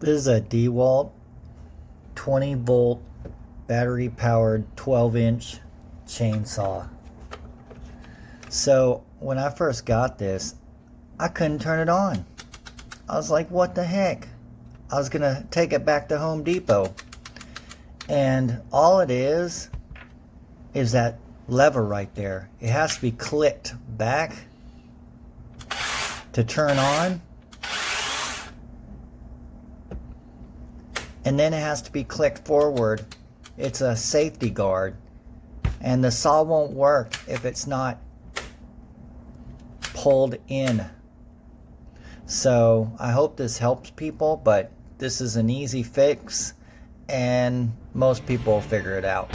This is a Dewalt 20 volt battery powered 12-inch chainsaw. So when I first got this, I couldn't turn it on. I was like, what the heck? I was gonna take it back to Home Depot, and all it is that lever right there. It has to be clicked back to turn on, and then it has to be clicked forward. It's a safety guard, and the saw won't work if it's not pulled in. So I hope this helps people, but this is an easy fix and most people will figure it out.